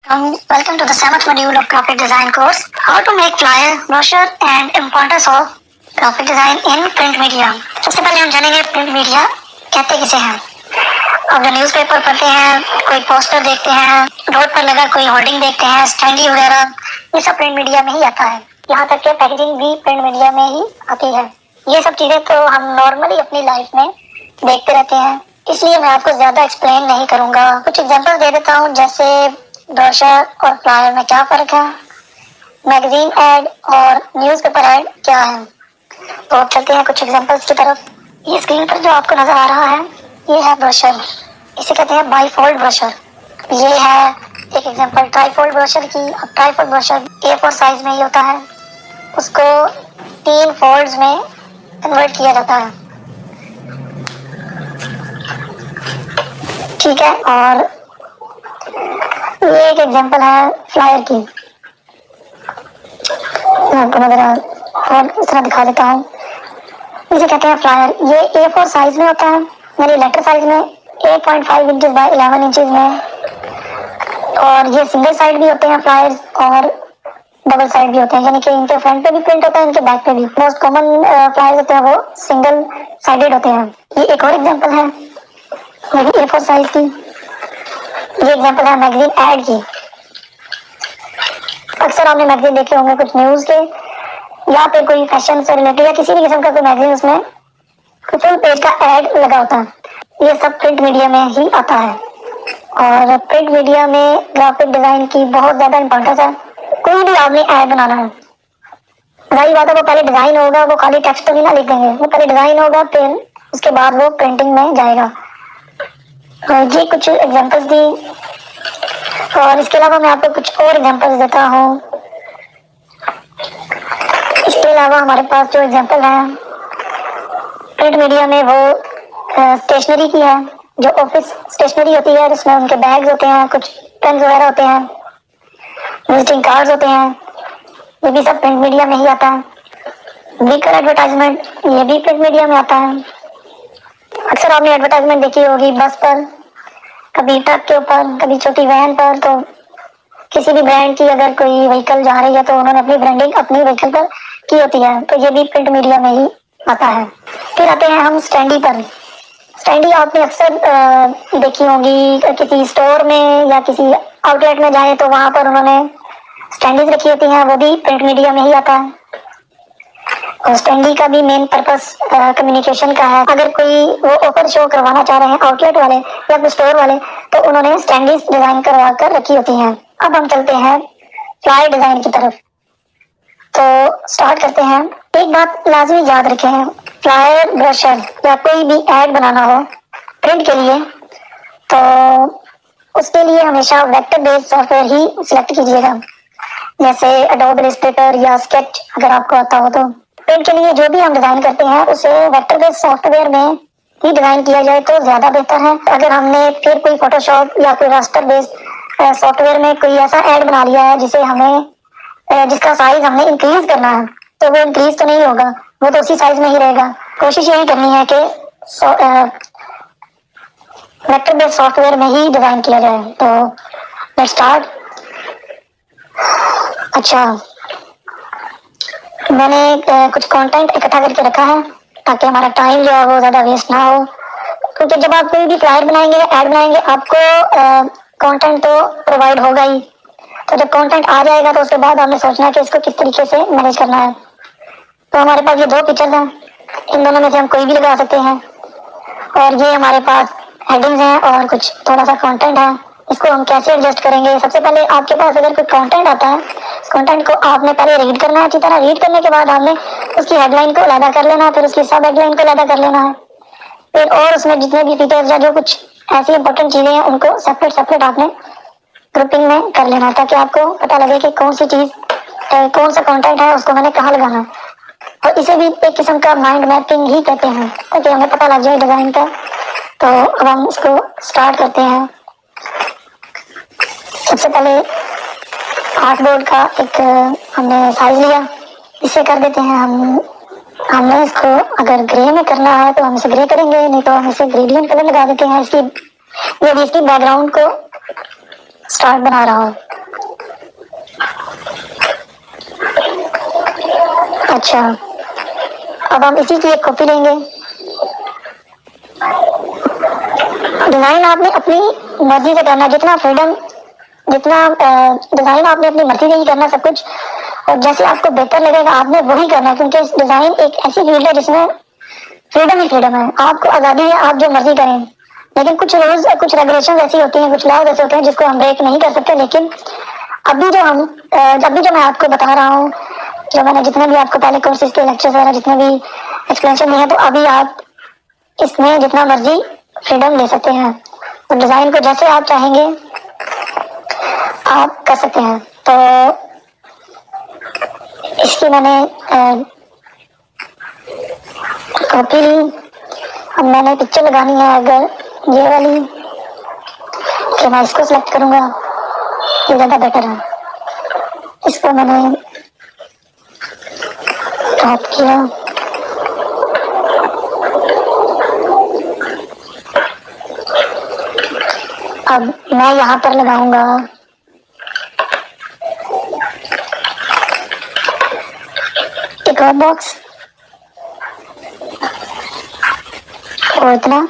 Welcome to the seventh module of graphic design course. How to make flyer, brochure and importance of graphic design in print media. सबसे पहले हम जानेंगे print media कहते किसे हैं। अगर न्यूज़पेपर पढ़ते हैं, कोई पोस्टर देखते हैं, रोड पर लगा कोई होर्डिंग देखते हैं, स्टैंडी वगैरह, ये सब प्रिंट मीडिया में ही आता है। यहाँ तक कि पैकेजिंग भी प्रिंट मीडिया में ही आती है। ये सब चीज़ें तो हम नॉर्मली अपनी लाइफ में देखते रहते हैं, इसलिए मैं आपको ज़्यादा एक्सप्लेन नहीं करूँगा। कुछ एग्जांपल दे देता हूँ, जैसे ब्रोशर और फ्लायर में क्या फ़र्क है, मैगजीन एड और न्यूज़पेपर एड क्या है। तो अब चलते हैं कुछ एग्जांपल्स की तरफ। ये स्क्रीन पर जो आपको नज़र आ रहा है, ये है ब्रोशर। इसे कहते हैं बाईफोल्ड ब्रोशर। ये है एक एग्जांपल ट्राईफोल्ड ब्रोशर की। अब ट्राईफोल्ड ब्रोशर A4 साइज में ही होता है, उसको 3 फोल्ड्स में कन्वर्ट किया जाता है, ठीक है। और ये एक एग्जांपल है फ्लायर की। मैं आपको नजर और इस तरह दिखा देता हूँ। इसे कहते हैं फ्लायर। ये A4 साइज में होता है, यानी लेटर साइज में 8.5 इंचेस बाय 11 इंचेस में। और ये सिंगल साइड भी होते हैं फ्लायर्स और डबल साइड भी होते हैं, यानी कि इनके फ्रंट पे भी प्रिंट होता है, इनके बैक पे भी। मोस्ट कॉमन फ्लायर्स होते हैं वो सिंगल साइडेड होते हैं। ये एक और एग्जांपल है A4 साइज की। ये एग्जांपल है मैगजीन एड की। अक्सर आपने मैगजीन देखे होंगे कुछ न्यूज़ के, या फिर कोई फैशन से रिलेटेड या किसी भी किस्म का कोई मैगजीन, उसमें फुल पेज का एड लगा होता है। ये सब प्रिंट मीडिया में ही आता है। और प्रिंट मीडिया में ग्राफिक डिजाइन की बहुत ज़्यादा इंपॉर्टेंस है। कोई भी आपने ऐड बनाना है, जाहिर बात है वो पहले डिज़ाइन होगा, वो खाली टेक्स्ट तो नहीं ना लिख देंगे, वो पहले डिज़ाइन होगा, फिर उसके बाद वो प्रिंटिंग में जाएगा। ये कुछ एग्जांपल्स दी, और इसके अलावा मैं आपको कुछ और एग्जांपल्स देता हूँ। इसके अलावा हमारे पास जो एग्जांपल है प्रिंट मीडिया में, वो स्टेशनरी की है। जो ऑफिस स्टेशनरी होती है, जिसमें उनके बैग्स होते हैं, कुछ पेन वगैरह होते हैं, विजिटिंग कार्ड्स होते हैं, ये भी सब प्रिंट मीडिया में ही आता है। व्हीकल एडवर्टाइजमेंट, ये भी प्रिंट मीडिया में आता है। अक्सर आपने एडवर्टाइजमेंट देखी होगी बस पर, कभी ट्रक के ऊपर, कभी छोटी वैन पर। तो किसी भी ब्रांड की अगर कोई व्हीकल जा रही है तो उन्होंने अपनी ब्रांडिंग अपनी व्हीकल पर की होती है, तो ये भी प्रिंट मीडिया में ही आता है। फिर आते हैं हम स्टैंडी पर। स्टैंडी आपने अक्सर देखी होगी, किसी स्टोर में या किसी आउटलेट में जाए तो वहां पर उन्होंने स्टैंडीज रखी होती हैं, वो भी प्रिंट मीडिया में ही आता है। और स्टैंडी का भी मेन पर्पस कम्युनिकेशन का है। अगर कोई वो ऑफर शो करवाना चाह रहे हैं आउटलेट वाले या फिर स्टोर वाले, तो उन्होंने स्टैंडीज डिजाइन करवा कर रखी होती हैं। अब हम चलते हैं फ्लायर डिजाइन की तरफ। तो स्टार्ट करते हैं। एक बात लाजमी याद रखें, फ्लायर, ब्रोशर या कोई भी एड बनाना हो प्रिंट के लिए, तो उसके लिए हमेशा वेक्टर बेस्ड सॉफ्टवेयर ही सिलेक्ट कीजिएगा, जैसे एडोब इलस्ट्रेटर या स्केच अगर आपको आता हो। तो प्रिंट के लिए जो भी हम डिजाइन करते हैं उसे वेक्टर बेस्ड सॉफ्टवेयर में ही डिजाइन किया जाए तो ज्यादा बेहतर है। अगर हमने फिर कोई फोटोशॉप या कोई रास्टर बेस्ड सॉफ्टवेयर में कोई ऐसा ऐड बना लिया है जिसे हमें जिसका साइज हमने इंक्रीज करना है, तो वो इंक्रीज तो नहीं होगा, वो तो उसी साइज में ही रहेगा। कोशिश यही करनी है कि वेक्टर बेस्ड सॉफ्टवेयर में ही डिजाइन किया जाए। तो लेट्स स्टार्ट। अच्छा, मैंने कुछ कंटेंट इकट्ठा करके रखा है ताकि हमारा टाइम जो है वो ज़्यादा वेस्ट ना हो, क्योंकि जब आप कोई भी फ्लायर बनाएंगे, ऐड बनाएंगे, आपको कंटेंट तो प्रोवाइड होगा ही। तो जब कंटेंट आ जाएगा तो उसके बाद हमने सोचना है कि इसको किस तरीके से मैनेज करना है। तो हमारे पास ये 2 पिक्चर्स हैं, इन दोनों में से हम कोई भी लगा सकते हैं। और ये हमारे पास हेडिंग्स हैं और कुछ थोड़ा सा कंटेंट है। इसको हम कैसे एडजस्ट करेंगे? सबसे पहले आपके पास अगर कोई कंटेंट आता है, उस कंटेंट को आपने पहले रीड करना है अच्छी तरह। रीड करने के बाद आपने उसकी हेडलाइन को अलग कर लेना है, फिर उसकी सब हेडलाइन को अलग कर लेना है, फिर और उसमें जितने भी फीचर्स या जो कुछ ऐसी इंपॉर्टेंट चीजें हैं उनको सेपरेट सेपरेट आपने ग्रुपिंग में कर लेना, ताकि आपको पता लगे कि कौन सी चीज कौन सा कंटेंट है, उसको मैंने कहाँ लगाना है। और इसे भी एक किस्म का माइंड मैपिंग ही कहते हैं, ताकि हमें पता लग जाए डिजाइन का। तो अब हम इसको स्टार्ट करते हैं। सबसे पहले आर्टबोर्ड का एक हमने साइज लिया, इसे कर देते हैं हमने इसको अगर ग्रे में करना है तो हम इसे ग्रे करेंगे, नहीं तो हम इसे ग्रेडियंट कलर लगा देते हैं। इसकी ये इसकी बैकग्राउंड को स्टार्ट बना रहा हूँ। अच्छा, अब हम इसी की एक कॉपी लेंगे। डिजाइन आपने अपनी मर्जी से करना, जितना फ्रीडम, जितना डिजाइन आपने अपनी मर्जी से ही करना सब कुछ, और जैसे आपको बेहतर लगेगा आपने वही करना है, क्योंकि डिजाइन एक ऐसी फील्ड है जिसमें फ्रीडम ही फ्रीडम है, आपको आजादी है, आप जो मर्जी करें। लेकिन कुछ रूल्स, कुछ रेगुलेशन ऐसी होती हैं, कुछ लॉज ऐसे होते हैं जिसको हम ब्रेक नहीं कर सकते। लेकिन अभी जो हम अभी जो मैं आपको बता रहा हूँ, जो मैंने जितने भी आपको पहले कोर्सेज के लेक्चर्स वगैरह जितने भी एक्सप्लेनेशन दिए हैं, तो अभी आप इसमें जितना मर्जी फ्रीडम ले सकते हैं। तो डिजाइन को जैसे आप चाहेंगे आप कर सकते हैं। तो इसकी मैंने कॉपी ली। अब मैंने पिक्चर लगानी है, अगर ये वाली, तो मैं इसको सिलेक्ट करूंगा, ये ज़्यादा बेटर है। इसको मैंने टैप किया, अब मैं यहाँ पर लगाऊंगा एक और बॉक्स, और इतना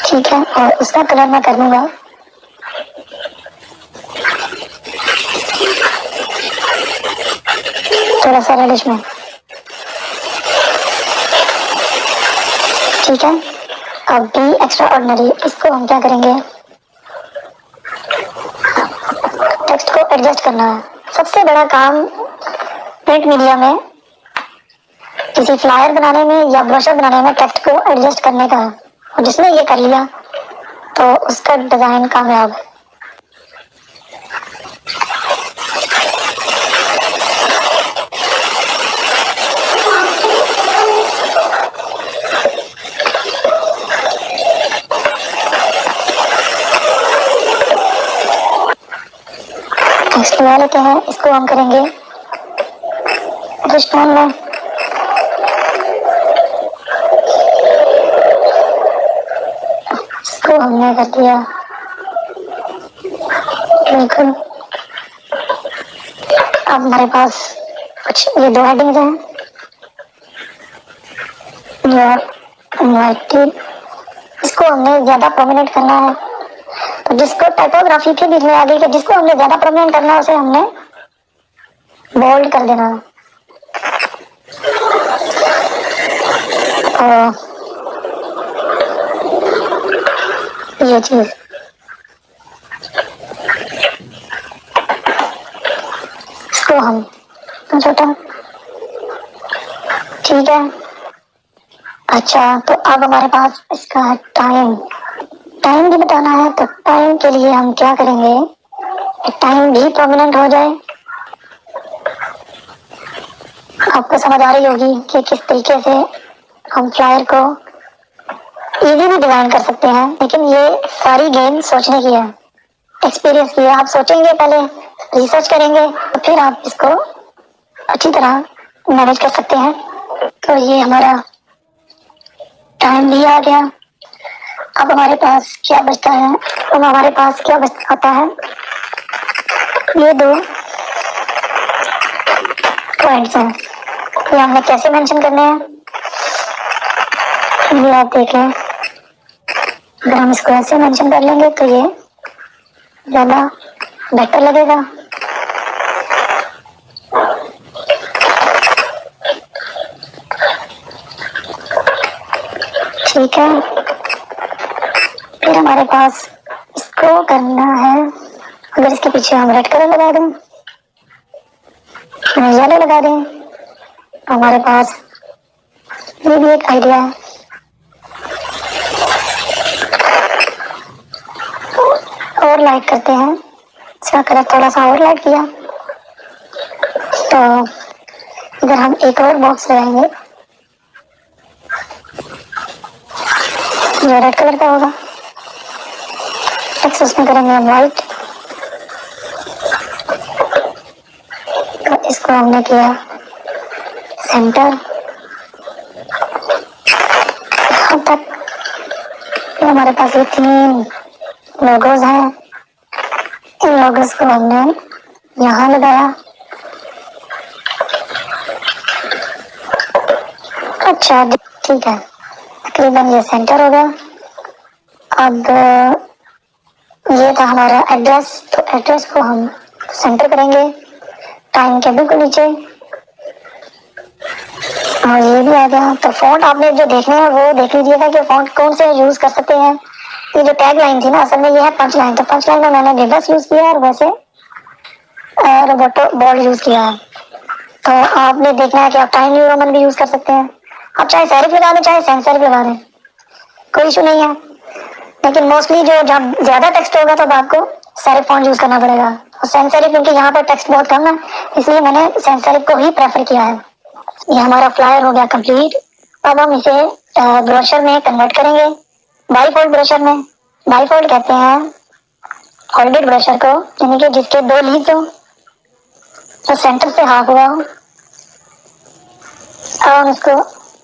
ठीक है। और उसका कलर मैं कर दूंगा थोड़ा सा रेडिश में, ठीक है। अब भी एक्स्ट्रा ऑर्डिनरी, इसको हम क्या करेंगे, टेक्स्ट को एडजस्ट करना है। सबसे बड़ा काम प्रिंट मीडिया में, किसी फ्लायर बनाने में या ब्रोशर बनाने में टेक्स्ट को एडजस्ट करने का है, और जिसने ये कर लिया तो उसका डिजाइन कामयाब है। टेक्स्ट लगा लेते हैं, इसको हम करेंगे रिस्टोन में। इसको हमने कर दिया बिल्कुल। अब हमारे पास कुछ ये दो हेडिंग्स हैं, इनवाइटेड, इसको हमने ज्यादा प्रोमिनेंट करना है। तो जिसको टाइपोग्राफी के बीच में आ गई, कि जिसको हमने ज्यादा प्रोमिनेंट करना है उसे हमने बोल्ड कर देना है। ये चीज इसको हम छोटा, ठीक है। अच्छा, तो अब हमारे पास इसका टाइम टाइम भी बताना है। तो टाइम के लिए हम क्या करेंगे, टाइम भी प्रोमिनेंट हो जाए। आपको समझ आ रही होगी कि किस तरीके से हम फ्लायर को इजी भी डिजाइन कर सकते हैं। लेकिन ये सारी गेम सोचने की है, एक्सपीरियंस की है। आप सोचेंगे, पहले रिसर्च करेंगे, तो फिर आप इसको अच्छी तरह मैनेज कर सकते हैं। तो ये हमारा टाइम भी आ गया। अब हमारे पास क्या बचता है, अब हमारे पास क्या आता है, ये दो पॉइंट्स हैं। ये हमने कैसे मेंशन करने हैं, ये आप देखें। अगर हम इसको ऐसे मेंशन कर लेंगे तो ये ज़्यादा बेटर लगेगा। ठीक है, फिर हमारे पास इसको करना है। अगर इसके पीछे हम रेड कलर लगा दें, येलो लगा दें, तो हमारे पास ये भी एक आइडिया है। और लाइट करते हैं, इसका कलर थोड़ा सा और लाइट किया, तो इधर हम एक और बॉक्स लगाएंगे जो रेड कलर का होगा। टेक्स्ट उसमें करेंगे हम वाइट। तो इसको हमने किया सेंटर। यहाँ तक हमारे पास ये 3 लोगोज हैं। इन लोगोज को हमने यहाँ लगाया। अच्छा ठीक है, तकरीबन ये सेंटर हो गया। अब ये था हमारा एड्रेस, तो एड्रेस को हम सेंटर करेंगे टाइम के बिल्कुल नीचे, और ये भी आ गया। तो फॉन्ट आपने जो देखना है वो देख लीजिएगा कि फॉन्ट कौन से यूज कर सकते हैं। ये जो टैग लाइन थी ना, असल में ये है पंच लाइन, तो पंच लाइन में मैंने विबस यूज किया है और वैसे रोबोटो बोल्ड यूज किया है। तो आपने देखना है कि आप टाइम न्यू रोमन भी यूज कर सकते हैं। आप चाहे सेरिफ लगा दें चाहे सैंस सेरिफ लगा दें, कोई इशू नहीं है। लेकिन मोस्टली जो जब ज्यादा टेक्स्ट होगा तो आपको सेरिफ फॉन्ट यूज करना पड़ेगा, और सैंस सेरिफ क्योंकि यहाँ पर टेक्स्ट बहुत कम है इसलिए मैंने सैंस सेरिफ को ही प्रेफर किया है। ये हमारा फ्लायर हो गया कंप्लीट। अब हम इसे ब्रोशर में कन्वर्ट करेंगे, बाईफोल्ड ब्रोशर में। बाईफोल्ड कहते हैं फोल्डेड ब्रोशर को, यानी कि जिसके दो लीव्स हो, तो सेंटर से हाफ हुआ हो। अब हम इसको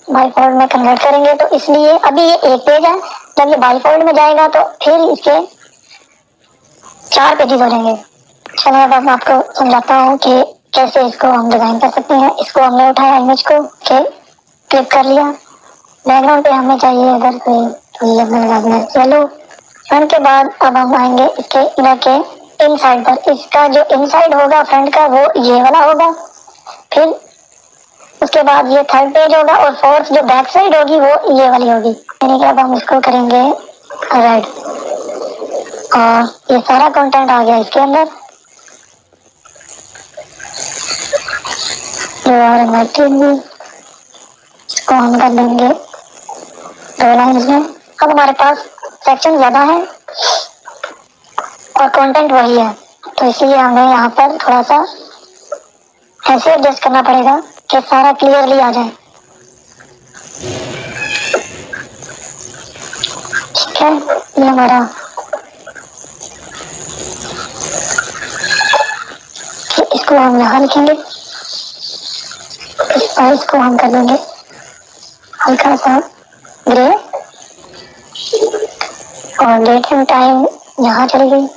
बाईफोल्ड में कन्वर्ट करेंगे, तो इसलिए अभी ये एक पेज है, जब ये बाईफोल्ड में जाएगा तो फिर इसके 4 पेजेस हो जाएंगे। चलिए अब मैं आपको समझाता हूँ कि कैसे इसको हम डिजाइन कर सकते हैं। इसको हमने उठाया इमेज को, क्लिक कर लिया। बैकग्राउंड पे हमें चाहिए अगर कोई येलो। फ्रंट के बाद अब हम आएंगे इसके इनर के इनसाइड पर। इसका जो इनसाइड होगा फ्रंट का वो ये वाला होगा, फिर उसके बाद ये थर्ड पेज होगा, और फोर्थ जो बैक साइड होगी वो ये वाली होगी। यानी कि अब हम इसको करेंगे रेड, और ये सारा कंटेंट आ गया इसके अंदर। इसको हम कर देंगे 2 लाइन्स में। अब हमारे पास सेक्शन ज्यादा है और कंटेंट वही है, तो इसलिए हमें यहाँ पर थोड़ा सा ऐसे एडजस्ट करना पड़ेगा कि सारा क्लियरली आ जाए। ठीक है, ये हमारा इसको हम यहाँ लिखेंगे। इस साइज को हम कर देंगे हल्का सा ग्रे, और डेट एंड टाइम यहाँ चली गई।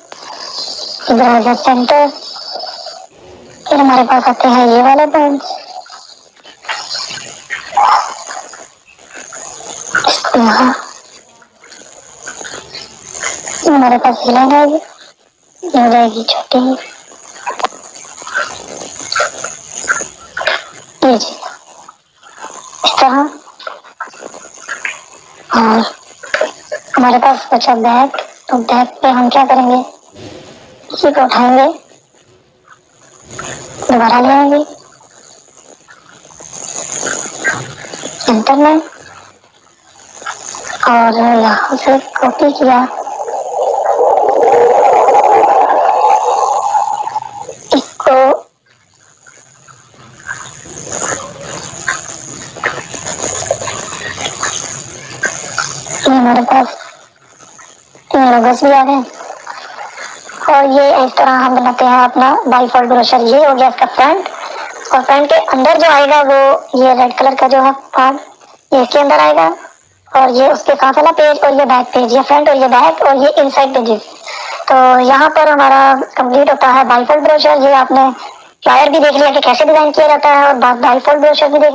इधर सेंटर, फिर हमारे पास आते हैं ये वाले पॉइंट्स, इसको यहाँ हमारे पास ये लाइन आएगी, ये हो जाएगी छोटी, ये चीज इस तरह। और हमारे पास बचा बैक, तो बैक पे हम क्या करेंगे, इसी को उठाएंगे, दोबारा ले आएंगे सेंटर में, और यहाँ से कॉपी किया, इसको हमारे पास लोगोस भी आ गए। और ये इस तरह हम बनाते हैं अपना बाईफोल्ड ब्रोशर। ये हो गया इसका फ्रंट, और फ्रंट के अंदर जो आएगा वो ये रेड कलर का जो है पार्ट, ये इसके अंदर आएगा, और ये उसके साथ वाला पेज, और ये बैक पेज, ये फ्रंट और ये बैक, और ये इनसाइड पेजेस। तो यहाँ पर हमारा कंप्लीट होता है बाईफोल्ड ब्रोशर। ये आपने फ्लायर भी देख लिया कि कैसे डिजाइन किया जाता है, और बाईफोल्ड ब्रोशर भी देख